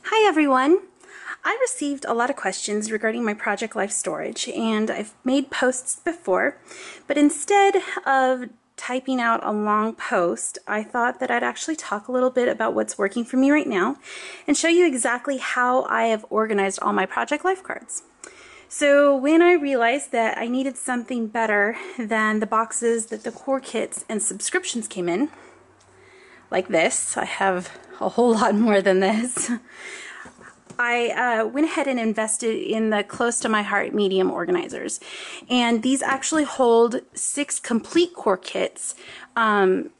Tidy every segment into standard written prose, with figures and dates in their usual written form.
Hi everyone! I received a lot of questions regarding my Project Life storage, and I've made posts before, but instead of typing out a long post, I thought that I'd actually talk a little bit about what's working for me right now and show you exactly how I have organized all my Project Life cards. So when I realized that I needed something better than the boxes that the core kits and subscriptions came in, like this, I have a whole lot more than this, I went ahead and invested in the close to my heart medium organizers, and these actually hold 6 complete core kits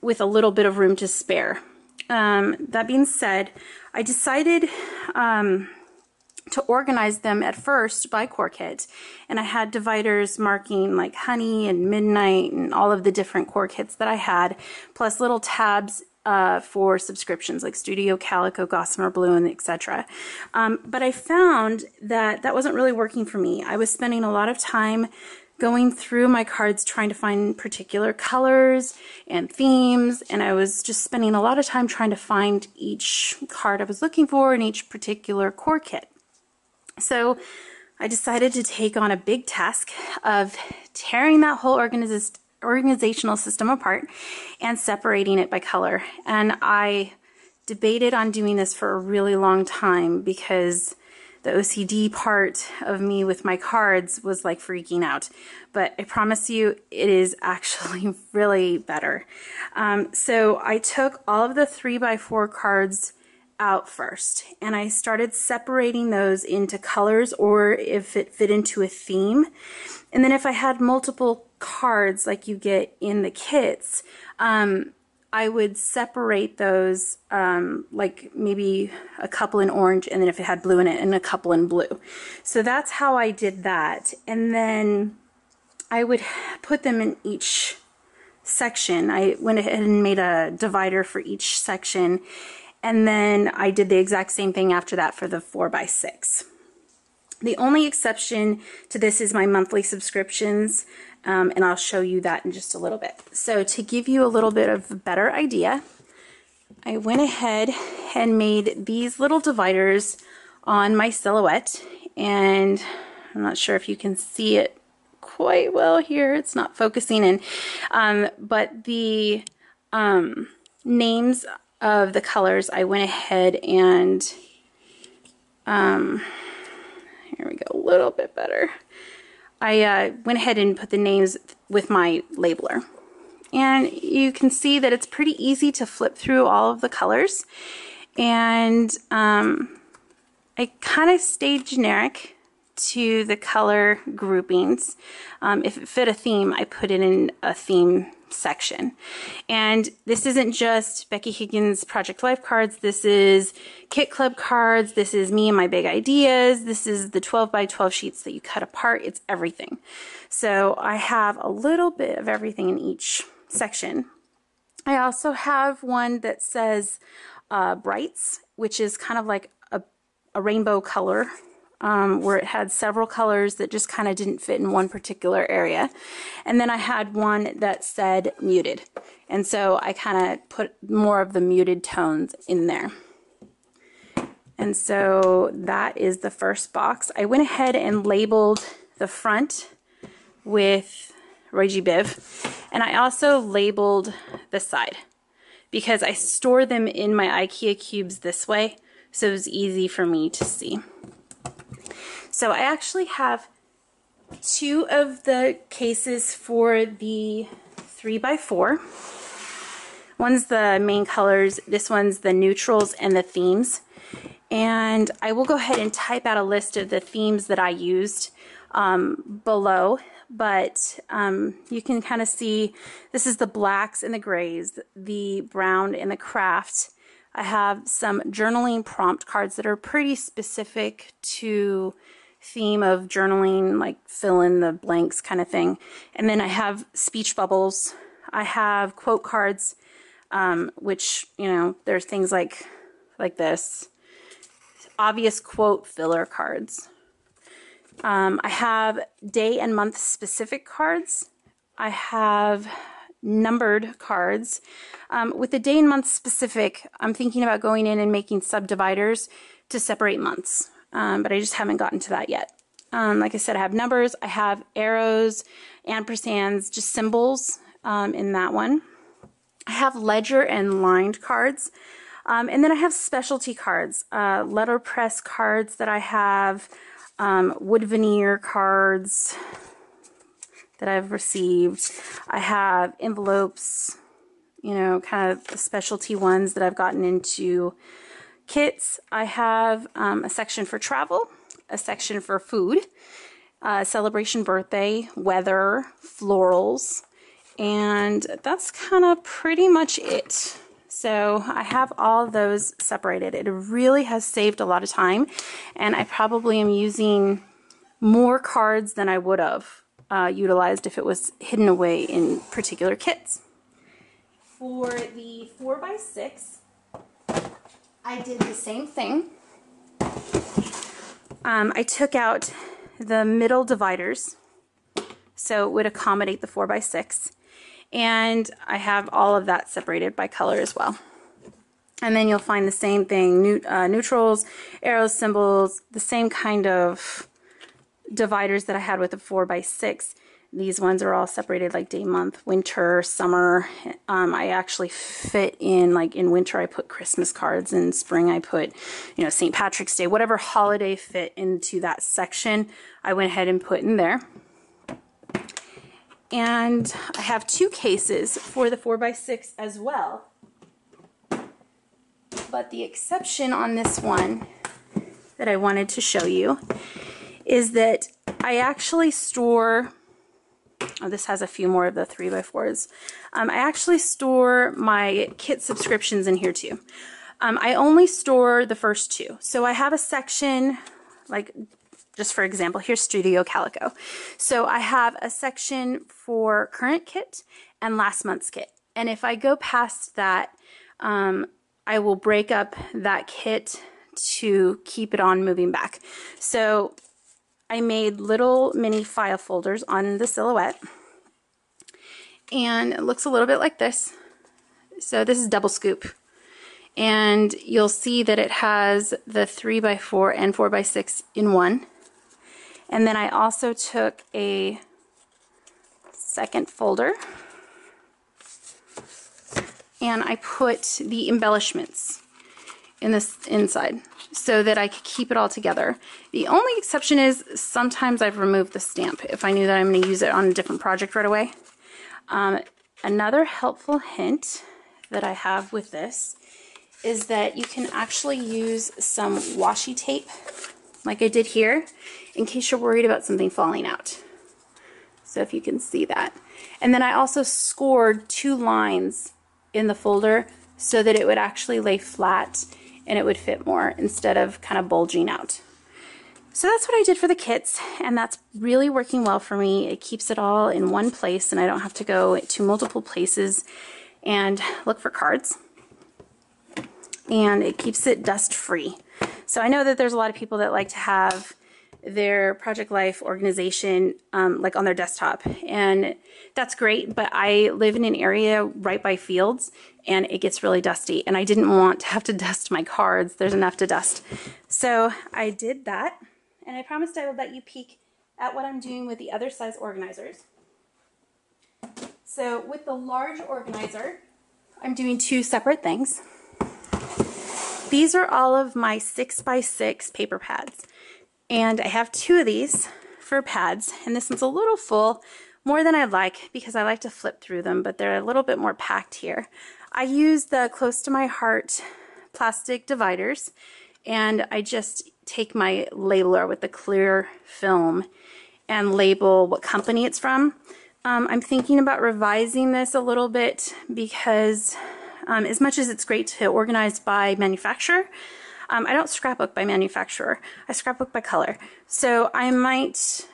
with a little bit of room to spare. That being said, I decided to organize them at first by core kit, and I had dividers marking like honey and midnight and all of the different core kits that I had, plus little tabs for subscriptions like Studio, Calico, Gossamer Blue, and etc. But I found that that wasn't really working for me. I was spending a lot of time going through my cards trying to find particular colors and themes, and I was just spending a lot of time trying to find each card I was looking for in each particular core kit. So I decided to take on a big task of tearing that whole organizational system apart and separating it by color. And I debated on doing this for a really long time because the OCD part of me with my cards was like freaking out. But I promise you it is actually really better. So I took all of the 3x4 cards out first, and I started separating those into colors, or if it fit into a theme. And then if I had multiple cards like you get in the kits, I would separate those, like maybe a couple in orange, and then if it had blue in it, and a couple in blue. So that's how I did that. And then I would put them in each section. I went ahead and made a divider for each section, and then I did the exact same thing after that for the 4x6. The only exception to this is my monthly subscriptions, and I'll show you that in just a little bit. So to give you a little bit of a better idea, I went ahead and made these little dividers on my silhouette, and I'm not sure if you can see it quite well here. It's not focusing in, but the names of the colors, I went ahead and here we go, a little bit better. I went ahead and put the names with my labeler, and you can see that it's pretty easy to flip through all of the colors, and I kind of stayed generic to the color groupings. If it fit a theme, I put it in a theme section. And this isn't just Becky Higgins Project Life cards, this is Kit Club cards, this is me and my big ideas, this is the 12x12 sheets that you cut apart, it's everything. So I have a little bit of everything in each section. I also have one that says Brights, which is kind of like a rainbow color, where it had several colors that just kind of didn't fit in one particular area. And then I had one that said Muted, and so I kind of put more of the muted tones in there. And so that is the first box. I went ahead and labeled the front with Roy G. Biv, and I also labeled the side because I store them in my IKEA cubes this way, so it was easy for me to see. So I actually have 2 of the cases for the 3x4. One's the main colors, this one's the neutrals and the themes. And I will go ahead and type out a list of the themes that I used below, but you can kind of see this is the blacks and the grays, the brown and the craft. I have some journaling prompt cards that are pretty specific to theme of journaling, like fill in the blanks kind of thing. And then I have speech bubbles. I have quote cards, which, you know, there's things like this. Obvious quote filler cards. I have day and month specific cards. I have numbered cards. With the day and month specific, I'm thinking about going in and making subdividers to separate months, but I just haven't gotten to that yet. Like I said, I have numbers, I have arrows, ampersands, just symbols in that one. I have ledger and lined cards, and then I have specialty cards, letterpress cards that I have, wood veneer cards that I've received. I have envelopes, you know, kind of the specialty ones that I've gotten into kits. I have a section for travel, a section for food, celebration, birthday, weather, florals, and that's kind of pretty much it. So I have all those separated. It really has saved a lot of time, and I probably am using more cards than I would have utilized if it was hidden away in particular kits. For the 4x6, I did the same thing. I took out the middle dividers so it would accommodate the 4x6, and I have all of that separated by color as well. And then you'll find the same thing, neutrals, arrows, symbols, the same kind of dividers that I had with the 4x6. These ones are all separated like day, month, winter, summer. I actually fit in, like in winter I put Christmas cards, in spring I put, you know, St. Patrick's Day, whatever holiday fit into that section, I went ahead and put in there. And I have two cases for the 4x6 as well. But the exception on this one that I wanted to show you is that I actually store, oh, this has a few more of the 3x4s. I actually store my kit subscriptions in here too. I only store the first two. So I have a section, like just for example, here's Studio Calico. So I have a section for current kit and last month's kit. And if I go past that, I will break up that kit to keep it on moving back. So I made little mini file folders on the silhouette, and it looks a little bit like this. So this is double scoop, and you'll see that it has the 3x4 and 4x6 in one. And then I also took a second folder and I put the embellishments in this inside so that I could keep it all together. The only exception is sometimes I've removed the stamp if I knew that I'm going to use it on a different project right away. Another helpful hint that I have with this is that you can actually use some washi tape like I did here in case you're worried about something falling out. So if you can see that. And then I also scored 2 lines in the folder so that it would actually lay flat and it would fit more instead of kind of bulging out. So that's what I did for the kits, and that's really working well for me. It keeps it all in one place and I don't have to go to multiple places and look for cards. And it keeps it dust free. So I know that there's a lot of people that like to have their Project Life organization like on their desktop, and that's great, but I live in an area right by fields and it gets really dusty, and I didn't want to have to dust my cards. There's enough to dust. So I did that, and I promised I would let you peek at what I'm doing with the other size organizers. So with the large organizer, I'm doing 2 separate things. These are all of my 6x6 paper pads, and I have 2 of these for pads, and this one's a little full, more than I'd like because I like to flip through them, but they're a little bit more packed here. I use the Close to My Heart plastic dividers, and I just take my labeler with the clear film and label what company it's from. I'm thinking about revising this a little bit because as much as it's great to organize by manufacturer, I don't scrapbook by manufacturer. I scrapbook by color. So I might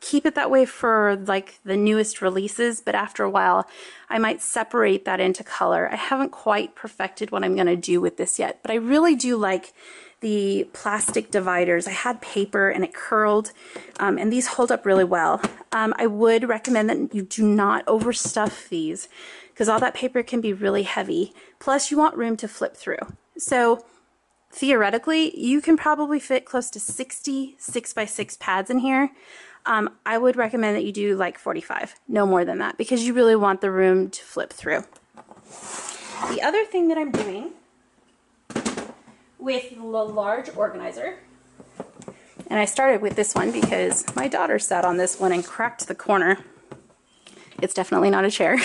keep it that way for like the newest releases, but after a while I might separate that into color. I haven't quite perfected what I'm going to do with this yet, but I really do like the plastic dividers. I had paper and it curled, and these hold up really well. I would recommend that you do not overstuff these because all that paper can be really heavy. Plus, you want room to flip through. So theoretically, you can probably fit close to 60 6x6 pads in here. I would recommend that you do like 45, no more than that, because you really want the room to flip through. The other thing that I'm doing with the large organizer, and I started with this one because my daughter sat on this one and cracked the corner. It's definitely not a chair.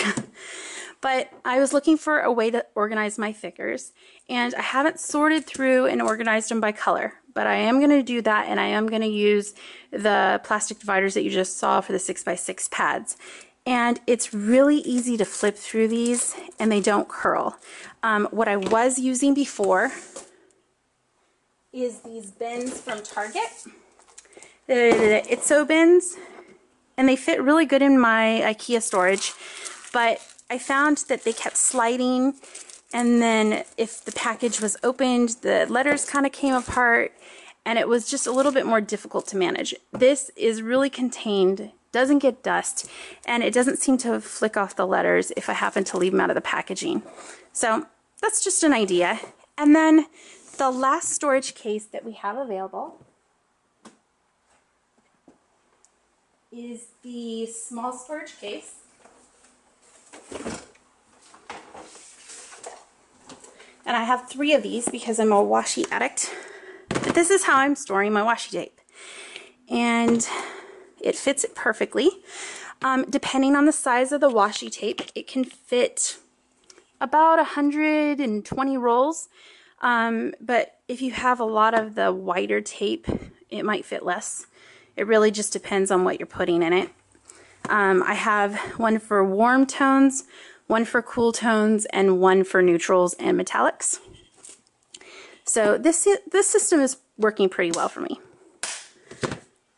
But I was looking for a way to organize my thickers, and I haven't sorted through and organized them by color, but I am going to do that, and I am going to use the plastic dividers that you just saw for the 6x6 pads. And it's really easy to flip through these, and they don't curl. What I was using before is these bins from Target. The Itso bins, and they fit really good in my IKEA storage, but I found that they kept sliding, and then if the package was opened, the letters kind of came apart, and it was just a little bit more difficult to manage. This is really contained, doesn't get dust, and it doesn't seem to flick off the letters if I happen to leave them out of the packaging. So that's just an idea. And then the last storage case that we have available is the small storage case. And I have 3 of these because I'm a washi addict. But this is how I'm storing my washi tape. And it fits it perfectly. Depending on the size of the washi tape, it can fit about 120 rolls. But if you have a lot of the wider tape, it might fit less. It really just depends on what you're putting in it. I have one for warm tones, one for cool tones, and one for neutrals and metallics. So this system is working pretty well for me.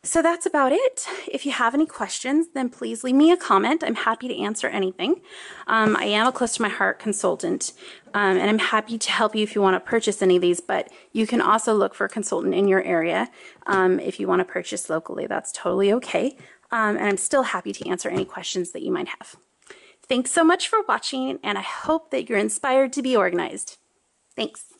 So that's about it. If you have any questions, then please leave me a comment. I'm happy to answer anything. I am a close to my heart consultant, and I'm happy to help you if you want to purchase any of these, but you can also look for a consultant in your area if you want to purchase locally. That's totally okay. And I'm still happy to answer any questions that you might have. Thanks so much for watching, and I hope that you're inspired to be organized. Thanks.